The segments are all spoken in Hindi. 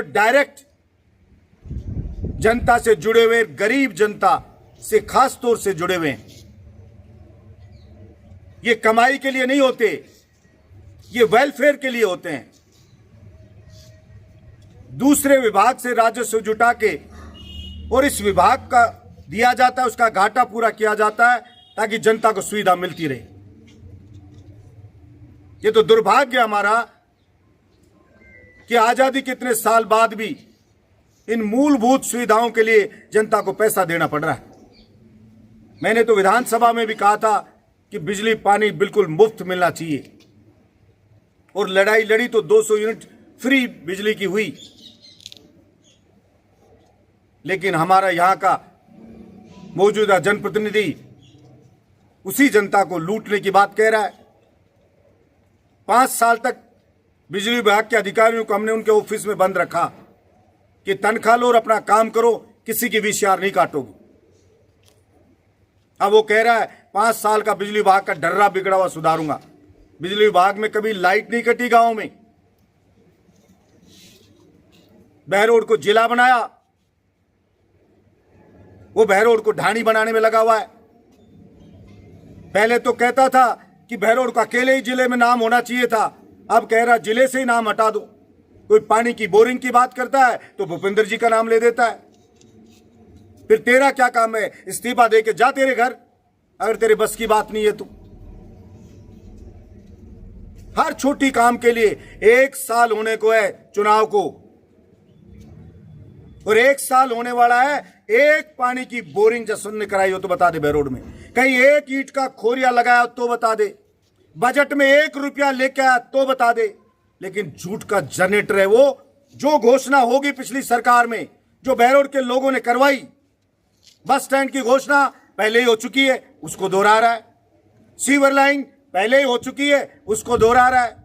तो डायरेक्ट जनता से जुड़े हुए, गरीब जनता से खास तौर से जुड़े हुए हैं। ये कमाई के लिए नहीं होते, ये वेलफेयर के लिए होते हैं। दूसरे विभाग से राजस्व जुटा के और इस विभाग का दिया जाता है, उसका घाटा पूरा किया जाता है ताकि जनता को सुविधा मिलती रहे। ये तो दुर्भाग्य हमारा कि आजादी के इतने साल बाद भी इन मूलभूत सुविधाओं के लिए जनता को पैसा देना पड़ रहा है। मैंने तो विधानसभा में भी कहा था कि बिजली पानी बिल्कुल मुफ्त मिलना चाहिए, और लड़ाई लड़ी तो 200 यूनिट फ्री बिजली की हुई। लेकिन हमारा यहां का मौजूदा जनप्रतिनिधि उसी जनता को लूटने की बात कह रहा है। 5 साल तक बिजली विभाग के अधिकारियों को हमने उनके ऑफिस में बंद रखा कि तनख्वाह लो और अपना काम करो, किसी की VCR नहीं काटोगी। अब वो कह रहा है 5 साल का बिजली विभाग का डर्रा बिगड़ा हुआ सुधारूंगा। बिजली विभाग में कभी लाइट नहीं कटी गांव में। बहरोड को जिला बनाया, वो बहरोड को ढाणी बनाने में लगा हुआ है। पहले तो कहता था कि बहरोड का अकेले ही जिले में नाम होना चाहिए था, अब कह रहा जिले से ही नाम हटा दो। कोई पानी की बोरिंग की बात करता है तो भूपेंद्र जी का नाम ले देता है। फिर तेरा क्या काम है? इस्तीफा दे के जा तेरे घर, अगर तेरे बस की बात नहीं है तो। हर छोटी काम के लिए 1 साल होने को है चुनाव को, और 1 साल होने वाला है। एक पानी की बोरिंग जसवंत ने कराई हो तो बता दे बहरोड में, कहीं 1 ईंट का खोरिया लगाया तो बता दे, बजट में 1 रुपया लेके आया तो बता दे। लेकिन झूठ का जनरेटर है वो। जो घोषणा होगी पिछली सरकार में, जो बहरोड के लोगों ने करवाई, बस स्टैंड की घोषणा पहले ही हो चुकी है, उसको दोहरा रहा है। सीवर लाइन पहले ही हो चुकी है, उसको दोहरा रहा है।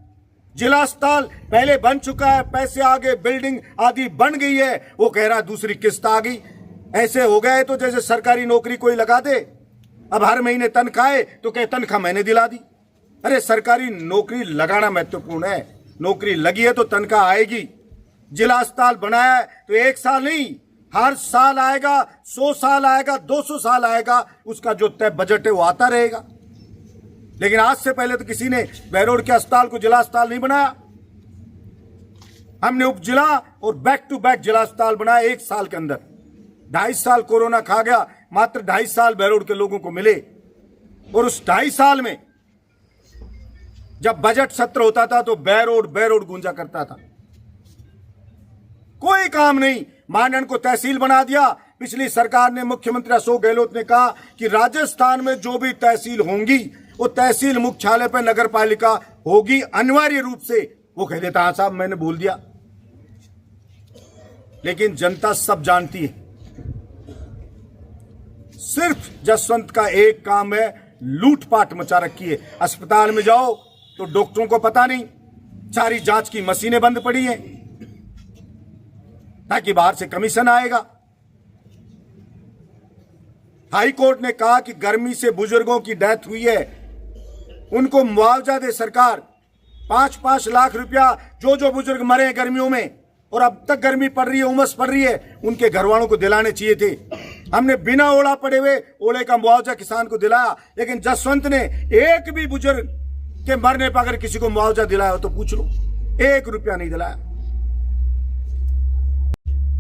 जिला अस्पताल पहले बन चुका है, पैसे आ गए, बिल्डिंग आदि बन गई है, वो कह रहा है दूसरी किस्त आ गई। ऐसे हो गए तो जैसे सरकारी नौकरी कोई लगा दे, अब हर महीने तनख्वाह तो कहे तनख्वाह मैंने दिला दी। अरे सरकारी नौकरी लगाना महत्वपूर्ण है, नौकरी लगी है तो तनख्वाह आएगी। जिला अस्पताल बनाया है तो 1 साल नहीं, हर साल आएगा, 100 साल आएगा, 200 साल आएगा, उसका जो तय बजट है वो आता रहेगा। लेकिन आज से पहले तो किसी ने बहरोड के अस्पताल को जिला अस्पताल नहीं बनाया। हमने उप जिला और बैक टू बैक जिला अस्पताल बनाया 1 साल के अंदर। 2.5 साल कोरोना खा गया, मात्र 2.5 साल बहरोड के लोगों को मिले, और उस 2.5 साल में जब बजट सत्र होता था तो बहरोड गूंजा करता था। कोई काम नहीं। मांडन को तहसील बना दिया पिछली सरकार ने। मुख्यमंत्री अशोक गहलोत ने कहा कि राजस्थान में जो भी तहसील होंगी वो तहसील मुख्यालय पर नगर पालिका होगी अनिवार्य रूप से। वो कह देता हाँ साहब मैंने बोल दिया। लेकिन जनता सब जानती है, सिर्फ जसवंत का एक काम है, लूटपाट मचा रखी है। अस्पताल में जाओ तो डॉक्टरों को पता नहीं, सारी जांच की मशीनें बंद पड़ी हैं ताकि बाहर से कमीशन आएगा। हाई कोर्ट ने कहा कि गर्मी से बुजुर्गों की डेथ हुई है, उनको मुआवजा दे सरकार। 5-5 लाख रुपया जो बुजुर्ग मरे हैं गर्मियों में, और अब तक गर्मी पड़ रही है, उमस पड़ रही है, उनके घर वालों को दिलाने चाहिए थे। हमने बिना ओला पड़े हुए ओले का मुआवजा किसान को दिलाया। लेकिन जसवंत ने एक भी बुजुर्ग के मरने पर अगर किसी को मुआवजा दिलाया हो तो पूछ लो, 1 रुपया नहीं दिलाया।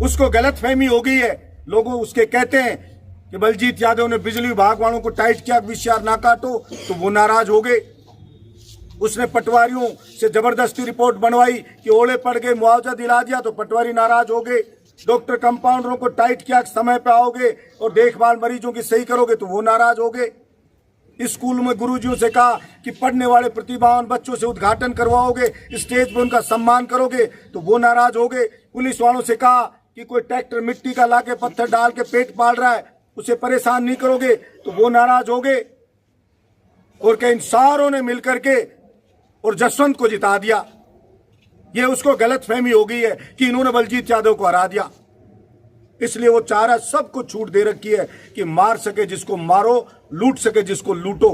उसको गलतफहमी हो गई है, लोगों उसके कहते हैं कि बलजीत यादव ने बिजली विभाग वालों को टाइट किया, VCR ना काटो, तो वो नाराज हो गए। उसने पटवारियों से जबरदस्ती रिपोर्ट बनवाई कि ओले पड़ गए, मुआवजा दिला दिया, तो पटवारी नाराज हो गए। डॉक्टर कंपाउंडरों को टाइट किया, समय पे आओगे और देखभाल मरीजों की सही करोगे, तो वो नाराज हो गए। स्कूल में गुरुजियों से कहा कि पढ़ने वाले प्रतिभावान बच्चों से उद्घाटन करवाओगे, स्टेज पर उनका सम्मान करोगे, तो वो नाराज हो गए। पुलिस वालों से कहा कि कोई ट्रैक्टर मिट्टी का लाके पत्थर डाल के पेट पाल रहा है, उसे परेशान नहीं करोगे, तो वो नाराज हो गए। और कई सारों ने मिलकर के और जसवंत को जिता दिया। ये उसको गलतफहमी हो गई है कि इन्होंने बलजीत यादव को हरा दिया, इसलिए वो चाह रहा है, सबको छूट दे रखी है कि मार सके जिसको मारो, लूट सके जिसको लूटो।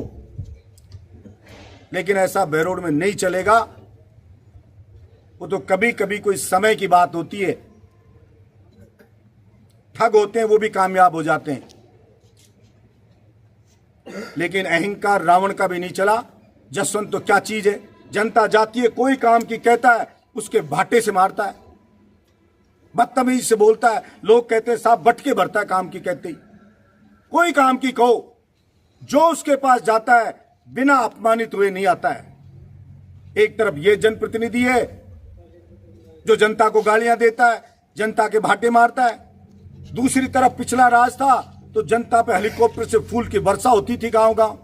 लेकिन ऐसा बहरोड में नहीं चलेगा। वो तो कभी कभी कोई समय की बात होती है ठग होते हैं वो भी कामयाब हो जाते हैं। लेकिन अहंकार रावण का भी नहीं चला। जसवंत तो क्या चीज है, जनता जाती है, कोई काम की कहता है उसके भाटे से मारता है, बदतमीजी से बोलता है। लोग कहते हैं साहब बटके भरता है काम की कहते ही। कोई काम की कहो, जो उसके पास जाता है बिना अपमानित हुए नहीं आता है। एक तरफ ये जनप्रतिनिधि है जो जनता को गालियां देता है, जनता के भाटे मारता है। दूसरी तरफ पिछला राज था तो जनता पे हेलीकॉप्टर से फूल की वर्षा होती थी, गांव गांव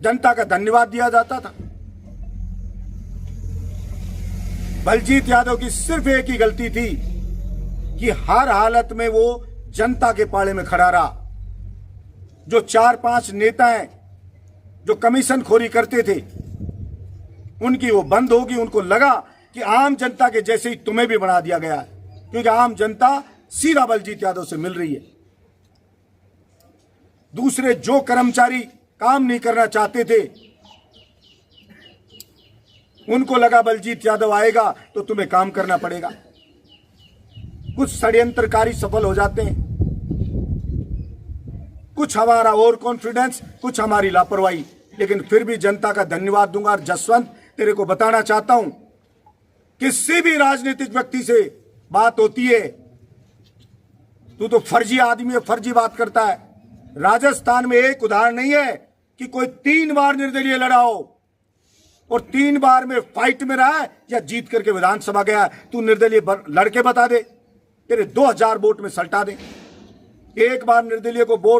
जनता का धन्यवाद दिया जाता था। बलजीत यादव की सिर्फ एक ही गलती थी कि हर हालत में वो जनता के पाले में खड़ा रहा। जो 4-5 नेता हैं जो कमीशन खोरी करते थे उनकी वो बंद होगी। उनको लगा कि आम जनता के जैसे ही तुम्हें भी बना दिया गया है, क्योंकि आम जनता सीधा बलजीत यादव से मिल रही है। दूसरे जो कर्मचारी काम नहीं करना चाहते थे उनको लगा बलजीत यादव आएगा तो तुम्हें काम करना पड़ेगा। कुछ षड्यंत्रकारी सफल हो जाते हैं, कुछ हमारा ओवर कॉन्फिडेंस, कुछ हमारी लापरवाही, लेकिन फिर भी जनता का धन्यवाद दूंगा। और जसवंत तेरे को बताना चाहता हूं, किसी भी राजनीतिक व्यक्ति से बात होती है तू तो फर्जी आदमी है, फर्जी बात करता है। राजस्थान में एक उदाहरण नहीं है कि कोई 3 बार निर्दलीय लड़ा हो और 3 बार में फाइट में रहा है या जीत करके विधानसभा गया है। तू निर्दलीय लड़के बता दे, तेरे 2000 वोट में सल्टा दे। एक बार निर्दलीय को वोट